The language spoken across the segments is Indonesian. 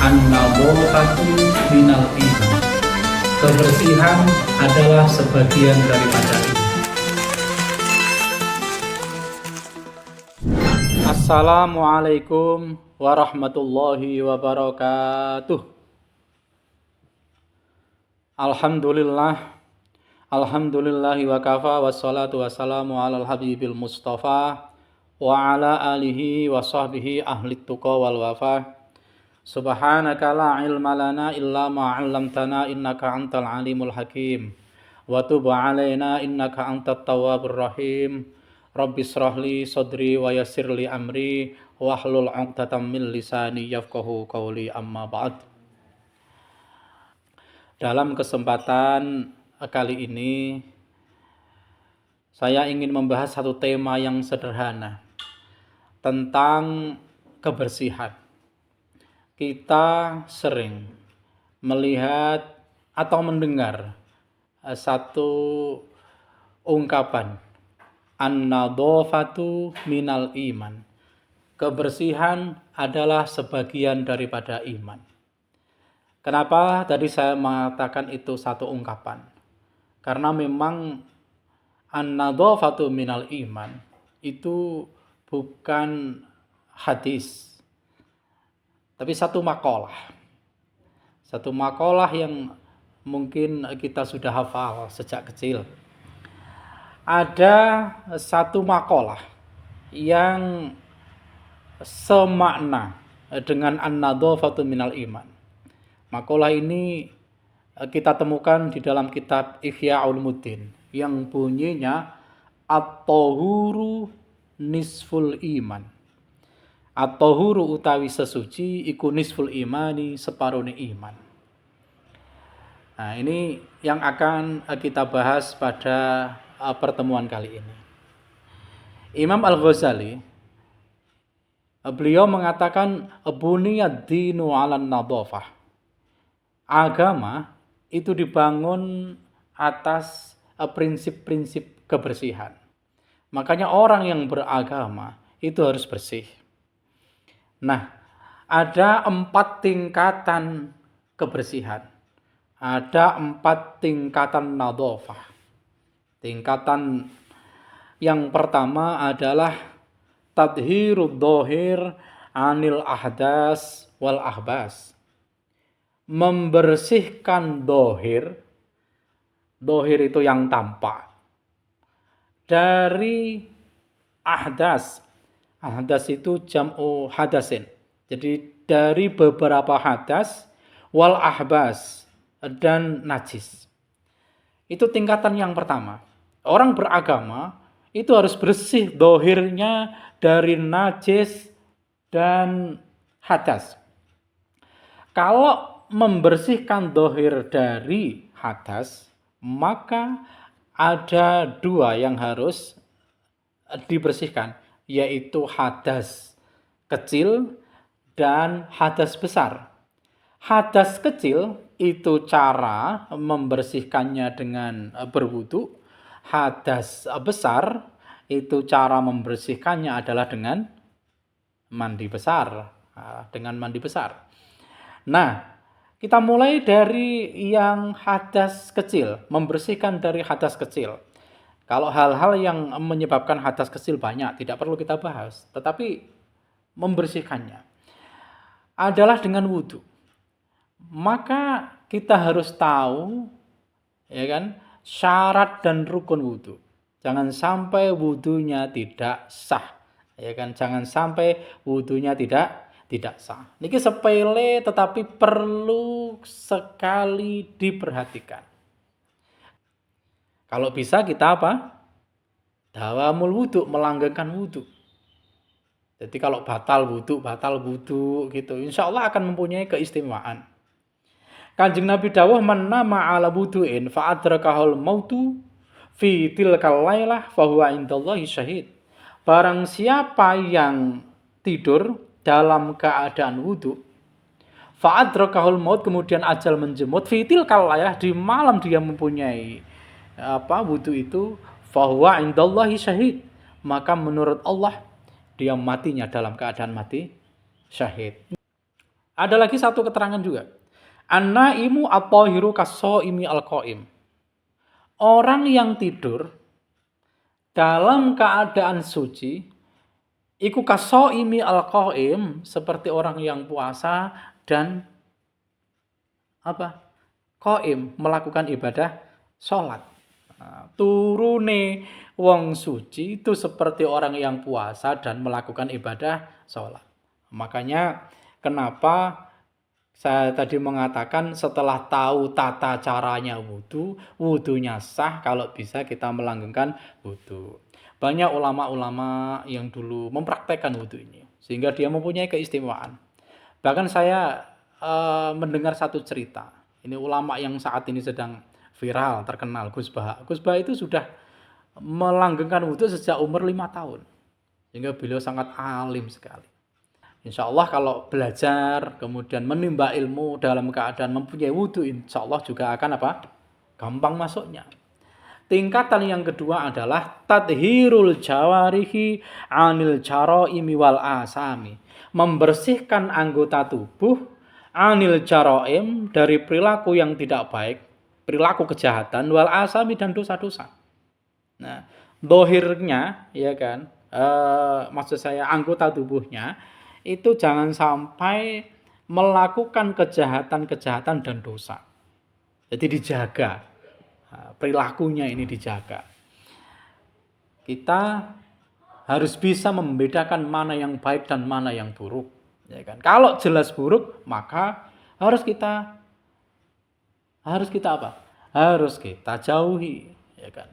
An-nadhafatu minal iman. Kebersihan adalah sebagian daripada iman. Assalamualaikum warahmatullahi wabarakatuh. Alhamdulillahi wa kafa, wassalatu wassalamu alal habibil mustafa wa ala alihi wa sahbihi ahli tuqa wal wafa. Subhanaka la ilma lana illa ma 'allamtana innaka antal alimul hakim wa tub 'alaina innaka antat tawwabur rahim. Rabbis shrahli sadri wa yassirli amri wahlul 'uqdatam min lisani yafqahu qawli, amma ba'd. Dalam kesempatan kali ini saya ingin membahas satu tema yang sederhana tentang kebersihan. Kita sering melihat atau mendengar satu ungkapan, an-nadhafatu minal iman. Kebersihan adalah sebagian daripada iman. Kenapa tadi saya mengatakan itu satu ungkapan? Karena memang an-nadhafatu minal iman itu bukan hadis, tapi satu makalah yang mungkin kita sudah hafal sejak kecil. Ada satu makalah yang semakna dengan an-nadhafatu minal iman. Makalah ini kita temukan di dalam kitab Ihya Ulumuddin yang bunyinya at-tahuru nisful iman. At-tahuru utawi sesuci iku nisful imani, separone iman. Nah, ini yang akan kita bahas pada pertemuan kali ini. Imam Al-Ghazali beliau mengatakan buniyad dinu 'alan nadhafah. Agama itu dibangun atas prinsip-prinsip kebersihan. Makanya orang yang beragama itu harus bersih. Nah, ada 4 tingkatan kebersihan. Ada 4 tingkatan nadhafah. Tingkatan yang pertama adalah tadhirud dhahir anil ahdas wal ahbas. Membersihkan dhahir itu yang tampak, dari ahdas. Hadas itu jam'u hadasin. Jadi dari beberapa hadas, wal ahbas, dan najis. Itu tingkatan yang pertama. Orang beragama itu harus bersih dhahirnya dari najis dan hadas. Kalau membersihkan dhahir dari hadas, maka ada 2 yang harus dibersihkan, yaitu hadas kecil dan hadas besar. Hadas kecil itu cara membersihkannya dengan berwudu. Hadas besar itu cara membersihkannya adalah dengan mandi besar. Nah, kita mulai dari yang hadas kecil, membersihkan dari hadas kecil. Kalau hal-hal yang menyebabkan hadas kecil banyak, tidak perlu kita bahas. Tetapi membersihkannya adalah dengan wudu. Maka kita harus tahu, ya kan, syarat dan rukun wudu. Jangan sampai wudunya tidak sah, ya kan? Jangan sampai wudunya tidak sah. Niki sepele tetapi perlu sekali diperhatikan. Kalau bisa kita apa? Dawamul wudu, melanggengkan wudu. Jadi kalau batal wudu gitu, insya Allah akan mempunyai keistimewaan. Kanjeng Nabi dawuh, man nama ala wudu'in fa'adrakahul mautu fi tilkal lailah fahuwa indallahi syahid. Barang siapa yang tidur dalam keadaan wudu, fa'adrakahul maut, kemudian ajal menjemput, fi tilkal lailah, di malam dia mempunyai wudu itu, fahuwa indallahi syahid, maka menurut Allah dia matinya dalam keadaan mati syahid. Ada lagi satu keterangan juga. An-naimu at-tahiru kas-shaimi al-qaim. Orang yang tidur dalam keadaan suci iku kas-shaimi al-qaim, seperti orang yang puasa dan apa? Qaim, melakukan ibadah salat. Nah, turune wong suci itu seperti orang yang puasa dan melakukan ibadah salat. Makanya kenapa saya tadi mengatakan setelah tahu tata caranya wudhu, wudhunya sah kalau bisa kita melanggengkan wudhu. Banyak ulama-ulama yang dulu mempraktekkan wudhu ini, sehingga dia mempunyai keistimewaan. Bahkan saya mendengar satu cerita. Ini ulama yang saat ini sedang viral, terkenal, Gus Bah. Gus Bah itu sudah melanggengkan wudhu sejak umur 5 tahun. Sehingga beliau sangat alim sekali. Insya Allah kalau belajar, kemudian menimba ilmu dalam keadaan mempunyai wudhu, insya Allah juga akan apa? Gampang masuknya. Tingkatan yang kedua adalah tadhirul jawarihi anil jaraimi wal asami. Membersihkan anggota tubuh anil jaraim, dari perilaku yang tidak baik, perilaku kejahatan, wal asami, dan dosa-dosa. Nah, dohirnya, ya kan, maksud saya anggota tubuhnya, itu jangan sampai melakukan kejahatan-kejahatan dan dosa. Jadi dijaga, perilakunya ini dijaga. Kita harus bisa membedakan mana yang baik dan mana yang buruk. Ya kan? Kalau jelas buruk, maka harus kita apa? Harus kita jauhi. Ya kan?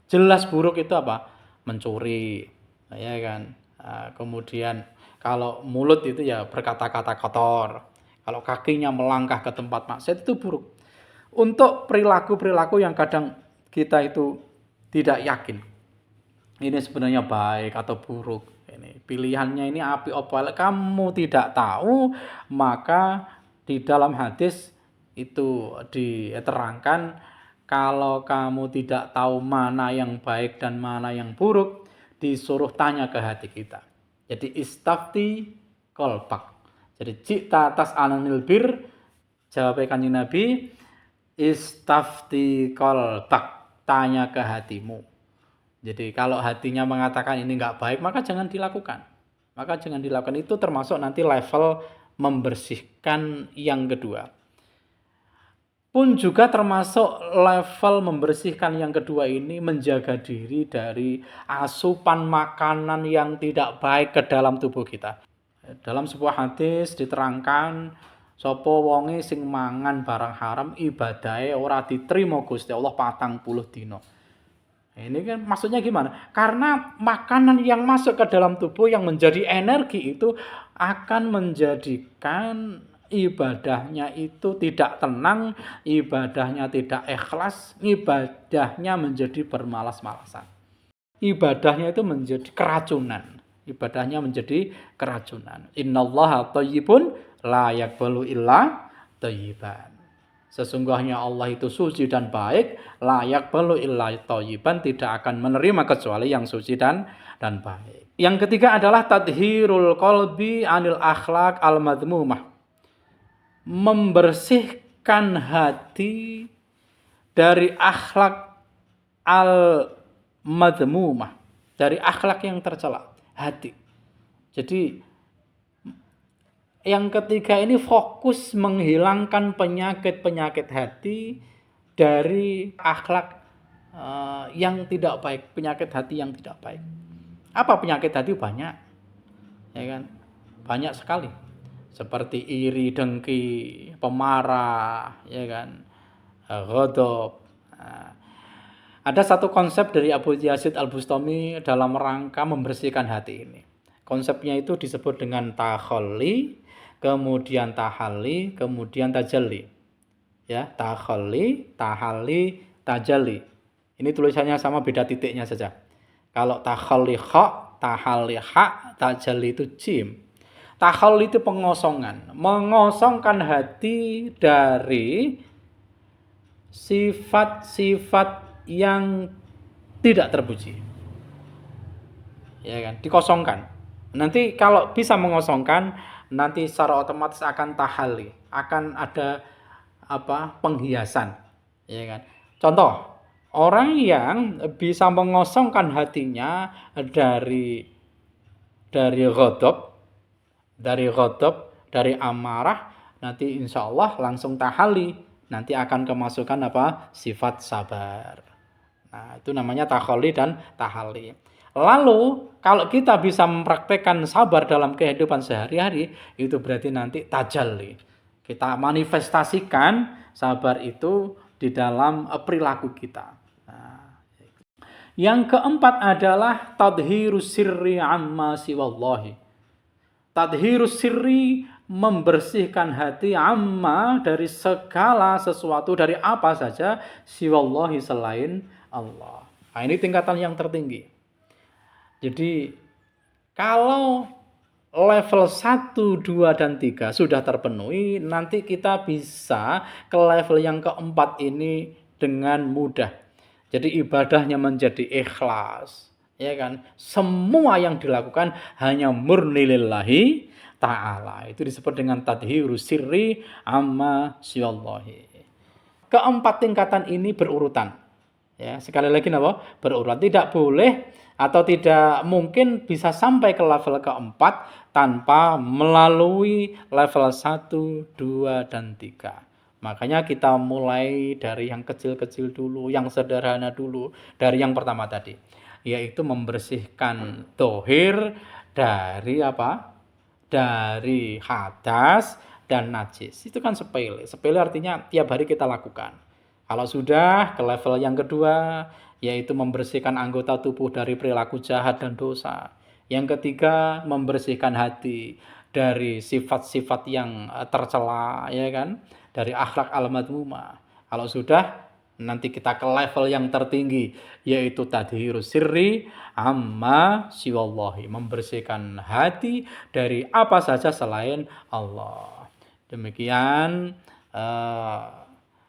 Jelas buruk itu apa? Mencuri, ya kan? Kemudian kalau mulut itu ya berkata-kata kotor. Kalau kakinya melangkah ke tempat maksiat itu buruk. Untuk perilaku-perilaku yang kadang kita itu tidak yakin. Ini sebenarnya baik atau buruk. Ini pilihannya ini api opal. Kamu tidak tahu, maka di dalam hadis itu diterangkan, kalau kamu tidak tahu mana yang baik dan mana yang buruk, disuruh tanya ke hati kita. Jadi istafti qalbak. Jadi cita atas ananil bir, jawab Kanjeng Nabi, istafti qalbak, tanya ke hatimu. Jadi kalau hatinya mengatakan ini enggak baik, maka jangan dilakukan. Maka jangan dilakukan. Itu termasuk nanti level membersihkan yang kedua. Pun juga termasuk level membersihkan yang kedua ini menjaga diri dari asupan makanan yang tidak baik ke dalam tubuh kita. Dalam sebuah hadis diterangkan, sapa wonge sing mangan barang haram ibadahe ora diterima Gusti Allah 40 dina. Ini kan maksudnya gimana? Karena makanan yang masuk ke dalam tubuh yang menjadi energi itu akan menjadikan ibadahnya itu tidak tenang, ibadahnya tidak ikhlas, ibadahnya menjadi bermalas-malasan. Ibadahnya itu menjadi keracunan. Ibadahnya menjadi keracunan. Innallaha thayyibun la yaqbalu illa thayyiban. Sesungguhnya Allah itu suci dan baik, la yaqbalu illa thayyiban, tidak akan menerima kecuali yang suci dan baik. Yang ketiga adalah tadhirul qalbi anil akhlaq al-madmumah. Membersihkan hati dari akhlak al-madmumah, dari akhlak yang tercela, hati. Jadi yang ketiga ini fokus menghilangkan penyakit-penyakit hati dari akhlak yang tidak baik, penyakit hati yang tidak baik. Apa penyakit hati? Banyak, ya kan? Banyak sekali. Seperti iri, dengki, pemarah, ya kan, ghadab. Ada satu konsep dari Abu Yazid Al-Bustami dalam rangka membersihkan hati ini. Konsepnya itu disebut dengan takhalli, kemudian tahalli, kemudian tajalli. Ya, takhalli, tahalli, tajalli. Ini tulisannya sama, beda titiknya saja. Kalau takhalli kha, tahalli ha, tajalli itu jim. Takhalli itu pengosongan, mengosongkan hati dari sifat-sifat yang tidak terpuji. Ya kan, dikosongkan. Nanti kalau bisa mengosongkan, nanti secara otomatis akan tahalli, akan ada penghiasan, ya kan. Contoh, orang yang bisa mengosongkan hatinya dari ghadab, dari amarah, nanti insya Allah langsung tahalli, nanti akan kemasukan sifat sabar. Nah, itu namanya takhalli dan tahalli. Lalu, kalau kita bisa mempraktekkan sabar dalam kehidupan sehari-hari, itu berarti nanti tajalli. Kita manifestasikan sabar itu di dalam perilaku kita. Nah, yang keempat adalah tadhirus sirri amma siwallahi. Tadhirus sirri, membersihkan hati amma, dari segala sesuatu, dari apa saja, siwallahi, selain Allah. Nah, ini tingkatan yang tertinggi. Jadi kalau level 1, 2, dan 3 sudah terpenuhi, nanti kita bisa ke level yang keempat ini dengan mudah. Jadi ibadahnya menjadi ikhlas, ya kan? Semua yang dilakukan hanya murni lillahi ta'ala. Itu disebut dengan tadhirus sirri amma siwallahi. Keempat tingkatan ini berurutan. Ya, sekali lagi berurutan. Tidak boleh atau tidak mungkin bisa sampai ke level keempat tanpa melalui level 1, 2, dan 3. Makanya kita mulai dari yang kecil-kecil dulu, yang sederhana dulu, dari yang pertama tadi, yaitu membersihkan dohir dari dari hadas dan najis. Itu kan sepele. Sepele artinya tiap hari kita lakukan. Kalau sudah ke level yang kedua, yaitu membersihkan anggota tubuh dari perilaku jahat dan dosa. Yang ketiga, membersihkan hati dari sifat-sifat yang tercela, ya kan? Dari akhlak al-madmumah. Kalau sudah, nanti kita ke level yang tertinggi, yaitu tadhirus sirri amma siwallahi, membersihkan hati dari apa saja selain Allah. Demikian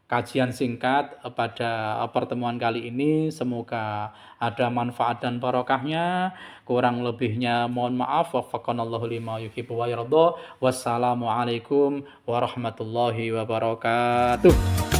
kajian singkat pada pertemuan kali ini. Semoga ada manfaat dan barokahnya. Kurang lebihnya mohon maaf. Waffaqanallahu lima yuhibbu wa yarda. Wassalamualaikum warahmatullahi wabarakatuh.